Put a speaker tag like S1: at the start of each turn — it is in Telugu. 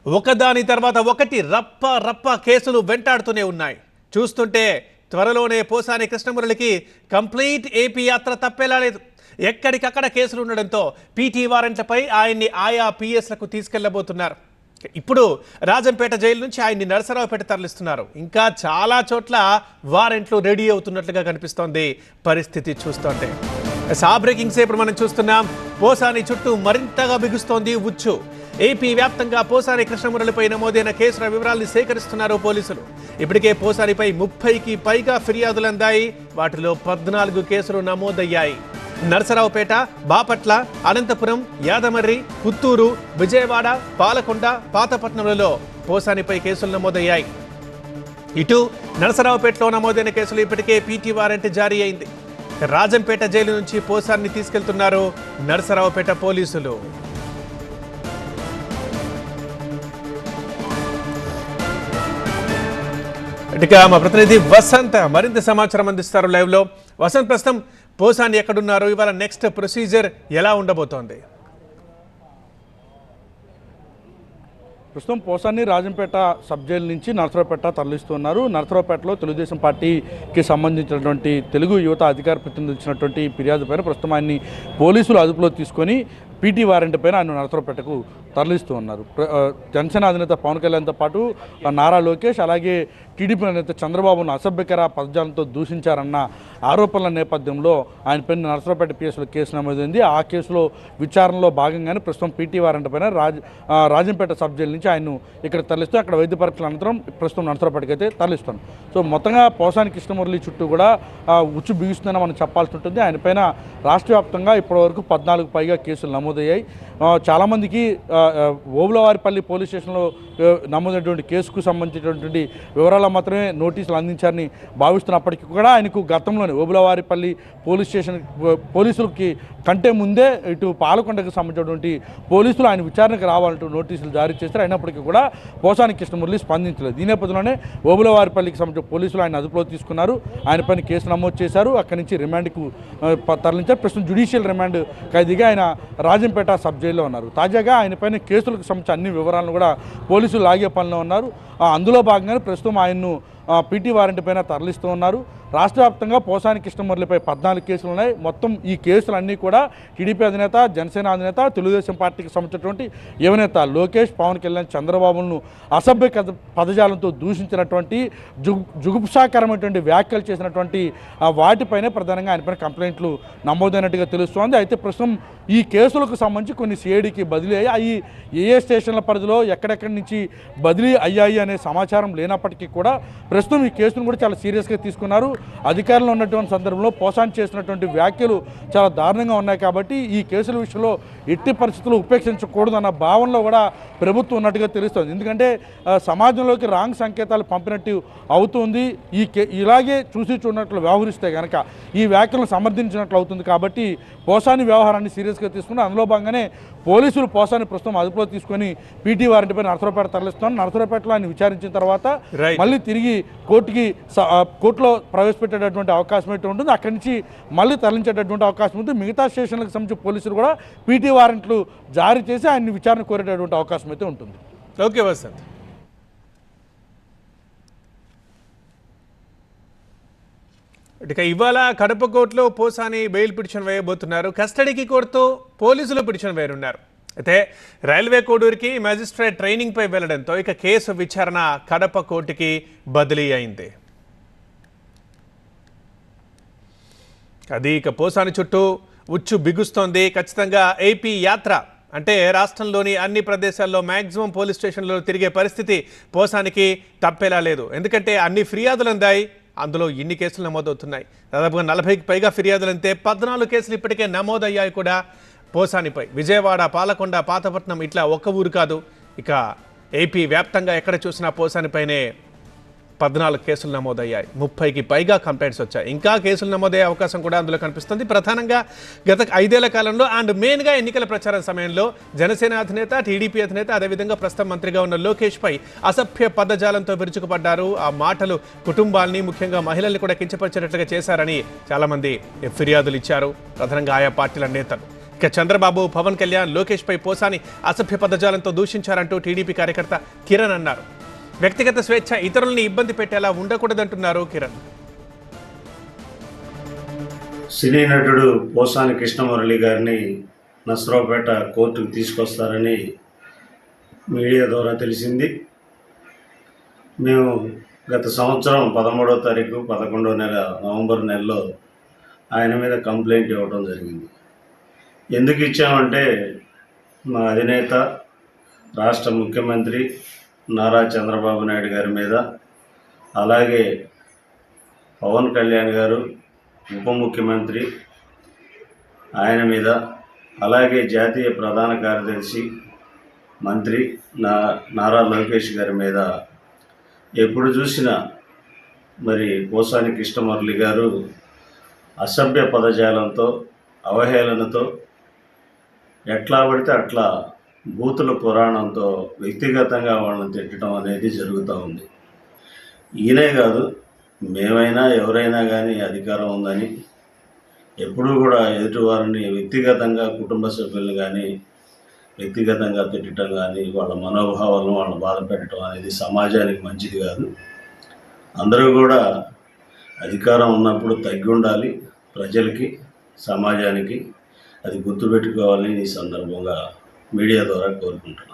S1: ఒకదాని తర్వాత ఒకటి రప్ప రప్ప కేసులు వెంటాడుతూనే ఉన్నాయి. చూస్తుంటే త్వరలోనే పోసాని కృష్ణమురళికి కంప్లీట్ ఏపీ యాత్ర తప్పేలా లేదు. ఎక్కడికక్కడ కేసులు ఉండడంతో పీటీ వారెంట్లపై ఆయన్ని ఆయా పిఎస్లకు తీసుకెళ్లబోతున్నారు. ఇప్పుడు రాజంపేట జైలు నుంచి ఆయన్ని నరసరావుపేట తరలిస్తున్నారు. ఇంకా చాలా చోట్ల వారెంట్లు రెడీ అవుతున్నట్లుగా కనిపిస్తోంది పరిస్థితి చూస్తుంటే. బ్రేకింగ్స్ ఇప్పుడు మనం చూస్తున్నాం. పోసాని చుట్టూ మరింతగా బిగుస్తోంది ఉచ్చు. ఏపీ వ్యాప్తంగా పోసాని కృష్ణమురళిపై నమోదైన కేసుల వివరాలను సేకరిస్తున్నారు పోలీసులు. ఇప్పటికే పోసానిపై 30కి పైగా ఫిర్యాదులు అందాయి. వాటిలో 14 కేసులు నమోదయ్యాయి. నరసరావుపేట, బాపట్ల, అనంతపురం, యాదమర్రి, పుత్తూరు, విజయవాడ, పాలకొండ, పాతపట్నంలలో పోసానిపై కేసులు నమోదయ్యాయి. ఇటు నరసరావుపేటలో నమోదైన కేసులు ఇప్పటికే పీటీ వారెంట్ జారీ అయింది. రాజంపేట జైలు నుంచి పోసాన్ని తీసుకెళ్తున్నారు నరసరావుపేట పోలీసులు. ఇక మా ప్రతినిధి వసంత్ మరింత సమాచారం అందిస్తారు లైవ్ లో. వసంత్, ప్రస్తుతం పోసాని ఎక్కడున్నారు? ఇవాళ నెక్స్ట్ ప్రొసీజర్ ఎలా ఉండబోతోంది?
S2: ప్రస్తుతం పోసాన్ని రాజంపేట సబ్ జైలు నుంచి నరసరావుపేట తరలిస్తున్నారు. నరసరావుపేటలో తెలుగుదేశం పార్టీకి సంబంధించినటువంటి తెలుగు యువత అధికార ప్రతినిధి ఇచ్చినటువంటి ఫిర్యాదు పైన ప్రస్తుతం ఆయన్ని పోలీసులు అదుపులో తీసుకొని పీటీ వారెంట్ పైన ఆయన నరసరావుపేటకు తరలిస్తూ ఉన్నారు. జనసేన అధినేత పవన్ కళ్యాణ్తో పాటు నారా లోకేష్, అలాగే టీడీపీ నేత చంద్రబాబును అసభ్యకర పదజాలంతో దూషించారన్న ఆరోపణల నేపథ్యంలో ఆయనపై నరసరావుపేట పిఎస్లో కేసు నమోదైంది. ఆ కేసులో విచారణలో భాగంగానే ప్రస్తుతం పీటీ వారెంట్ పైన రాజంపేట సబ్ జైలు నుంచి ఆయన్ను ఇక్కడ తరలిస్తూ అక్కడ వైద్య పరీక్షల అనంతరం ప్రస్తుతం నరసరావుపేటకి అయితే తరలిస్తాను. సో మొత్తంగా పోసాని కృష్ణమురళి చుట్టూ కూడా ఉచ్చు బిగుస్తుందని మనం చెప్పాల్సి ఉంటుంది. ఆయనపైన రాష్ట్ర వ్యాప్తంగా ఇప్పటివరకు 14 పైగా కేసులు నమోదయ్యాయి. చాలామందికి ఓబులవారిపల్లి పోలీస్ స్టేషన్లో నమోదైనటువంటి కేసుకు సంబంధించినటువంటి వివరాలు మాత్రమే నోటీసులు అందించారని భావిస్తున్నప్పటికీ కూడా ఆయనకు గతంలోనే ఓబులవారిపల్లి పోలీస్ స్టేషన్ పోలీసులకి కంటే ముందే ఇటు పాలకొండకు సంబంధించినటువంటి పోలీసులు ఆయన విచారణకు రావాలంటూ నోటీసులు జారీ చేస్తారు. అయినప్పటికీ కూడా పోసాని కృష్ణమురళి స్పందించలేదు. ఈ నేపథ్యంలోనే ఓబులవారిపల్లికి సంబంధించిన పోలీసులు ఆయన అదుపులో తీసుకున్నారు. ఆయన పైన కేసు నమోదు చేశారు. అక్కడి నుంచి రిమాండ్కు తరలించారు. ప్రస్తుతం జ్యుడిషియల్ రిమాండ్ ఖైదీగా ఆయన రాజంపేట సబ్ జైల్లో ఉన్నారు. తాజాగా ఆయన పైన కేసులకు సంబంధించిన అన్ని వివరాలను కూడా పోలీసులు లాగే పనిలో ఉన్నారు. అందులో భాగంగానే ప్రస్తుతం ఆయన్ను పీటీ వారెంట్ పైన తరలిస్తూ ఉన్నారు. రాష్ట్ర వ్యాప్తంగా పోసాని కృష్ణమురళిపై 14 కేసులు ఉన్నాయి. మొత్తం ఈ కేసులన్నీ కూడా టీడీపీ అధినేత, జనసేన అధినేత, తెలుగుదేశం పార్టీకి సంబంధించినటువంటి యువనేత లోకేష్, పవన్ కళ్యాణ్, చంద్రబాబును అసభ్య పదజాలంతో దూషించినటువంటి జుగుప్సాకరమైనటువంటి వ్యాఖ్యలు చేసినటువంటి వాటిపైనే ప్రధానంగా ఆయనపైన కంప్లైంట్లు నమోదైనట్టుగా తెలుస్తోంది. అయితే ప్రస్తుతం ఈ కేసులకు సంబంధించి కొన్ని సిఐడికి బదిలీ అయ్యాయి. ఏ స్టేషన్ల పరిధిలో ఎక్కడెక్కడి నుంచి బదిలీ అయ్యాయి అనే సమాచారం లేనప్పటికీ కూడా ప్రస్తుతం ఈ కేసును కూడా చాలా సీరియస్గా తీసుకున్నారు. అధికారంలో ఉన్నటువంటి సందర్భంలో పోసాని చేసినటువంటి వ్యాఖ్యలు చాలా దారుణంగా ఉన్నాయి కాబట్టి ఈ కేసుల విషయంలో ఎట్టి పరిస్థితులు ఉపేక్షించకూడదన్న భావనలో కూడా ప్రభుత్వం ఉన్నట్టుగా తెలుస్తుంది. ఎందుకంటే సమాజంలోకి రాంగ్ సంకేతాలు పంపినట్టు అవుతుంది. ఇలాగే చూసి చూడనట్లు వ్యవహరిస్తే కనుక ఈ వ్యాఖ్యలను సమర్థించినట్లు అవుతుంది. కాబట్టి పోసాని వ్యవహారాన్ని సీరియస్గా తీసుకుని అందులో భాగంగానే పోలీసులు పోసాని ప్రస్తుతం అదుపులో తీసుకొని పీటీ వారెంట్ పై నరసరావుపేట తరలిస్తున్నారు. నరసరావుపేటలో ఆయన విచారించిన తర్వాత మళ్ళీ తిరిగి కోర్టులో ప్రవేశపెట్టేటటువంటి అవకాశం అయితే ఉంటుంది. అక్కడి నుంచి మళ్ళీ తరలించేటటువంటి అవకాశం ఉంటుంది. మిగతా స్టేషన్లకు సంబంధించి పోలీసులు కూడా పీటీ వారెంట్లు జారీ చేసి ఆయన్ని విచారణ కోరేటటువంటి అవకాశం అయితే ఉంటుంది.
S1: ఓకే వసంత్. ఇక ఇవాళ కడప కోర్టులో పోసాని బెయిల్ పిటిషన్ వేయబోతున్నారు. కస్టడీకి కోరుతూ పోలీసులు పిటిషన్ వేయనున్నారు. అయితే రైల్వే కోడూరుకి మ్యాజిస్ట్రేట్ ట్రైనింగ్ పై వెళ్లడంతో ఇక కేసు విచారణ కడప కోర్టుకి బదిలీ అయింది. అది ఇక పోసాని చుట్టూ ఉచ్చు బిగుస్తోంది. ఖచ్చితంగా ఏపీ యాత్ర అంటే రాష్ట్రంలోని అన్ని ప్రదేశాల్లో మ్యాక్సిమం పోలీస్ స్టేషన్లో తిరిగే పరిస్థితి పోసానికి తప్పేలా లేదు. ఎందుకంటే అన్ని ఫిర్యాదులు అందాయి. అందులో ఇన్ని కేసులు నమోదవుతున్నాయి. దాదాపుగా 40కి పైగా ఫిర్యాదులు అంతే. 14 కేసులు ఇప్పటికే నమోదయ్యాయి కూడా పోసానిపై. విజయవాడ, పాలకొండ, పాతపట్నం ఇట్లా ఒక్క ఊరు కాదు. ఇక ఏపీ వ్యాప్తంగా ఎక్కడ చూసినా పోసానిపైనే 14 కేసులు నమోదయ్యాయి. 30కి పైగా కంప్లైంట్స్ వచ్చాయి. ఇంకా కేసులు నమోదయ్యే అవకాశం కూడా అందులో కనిపిస్తుంది. ప్రధానంగా గత 5 ఏళ్ల కాలంలో అండ్ మెయిన్గా ఎన్నికల ప్రచారం సమయంలో జనసేన అధినేత, టీడీపీ అధినేత, అదేవిధంగా ప్రస్తుతం మంత్రిగా ఉన్న లోకేష్ పై అసభ్య పదజాలంతో విరుచుకుపడ్డారు. ఆ మాటలు కుటుంబాల్ని, ముఖ్యంగా మహిళల్ని కూడా కించపరిచేటట్లుగా చేశారని చాలామంది ఫిర్యాదులు ఇచ్చారు. ప్రధానంగా ఆయా పార్టీల నేతలు. ఇక చంద్రబాబు, పవన్ కళ్యాణ్, లోకేష్పై పోసాని అసభ్య పదజాలంతో దూషించారంటూ టీడీపీ కార్యకర్త కిరణ్ అన్నారు. వ్యక్తిగత స్వేచ్ఛ ఇతరుల్ని ఇబ్బంది పెట్టేలా ఉండకూడదంటున్నారు కిరణ్.
S3: సినీ నటుడు పోసాని కృష్ణమురళి గారిని నసరావుపేట కోర్టుకు తీసుకొస్తారని మీడియా ద్వారా తెలిసింది. మేము గత సంవత్సరం 13వ తారీఖు 11వ నెల నవంబర్ నెలలో ఆయన మీద కంప్లైంట్ ఇవ్వడం జరిగింది. ఎందుకు ఇచ్చామంటే మా అధినేత రాష్ట్ర ముఖ్యమంత్రి నారా చంద్రబాబు నాయుడు గారి మీద, అలాగే పవన్ కళ్యాణ్ గారు ఉప ముఖ్యమంత్రి ఆయన మీద, అలాగే జాతీయ ప్రధాన కార్యదర్శి మంత్రి నారా లోకేష్ గారి మీద ఎప్పుడు చూసినా మరి పోసాని కృష్ణమురళి గారు అసభ్య పదజాలంతో, అవహేళనతో, ఎట్లా పడితే అట్లా బూతుల పురాణంతో వ్యక్తిగతంగా వాళ్ళని తిట్టడం అనేది జరుగుతూ ఉంది. ఈయనే కాదు, మేమైనా ఎవరైనా కానీ అధికారం ఉందని ఎప్పుడూ కూడా ఎదుటివారిని వ్యక్తిగతంగా, కుటుంబ సభ్యులను కానీ వ్యక్తిగతంగా తిట్టడం కానీ, వాళ్ళ మనోభావాలను వాళ్ళని బాధ పెట్టడం అనేది సమాజానికి మంచిది కాదు. అందరూ కూడా అధికారం ఉన్నప్పుడు తగ్గి ఉండాలి, ప్రజలకి, సమాజానికి. అది గుర్తుపెట్టుకోవాలని ఈ సందర్భంగా మీడియా ద్వారా కోరుకుంటున్నాను.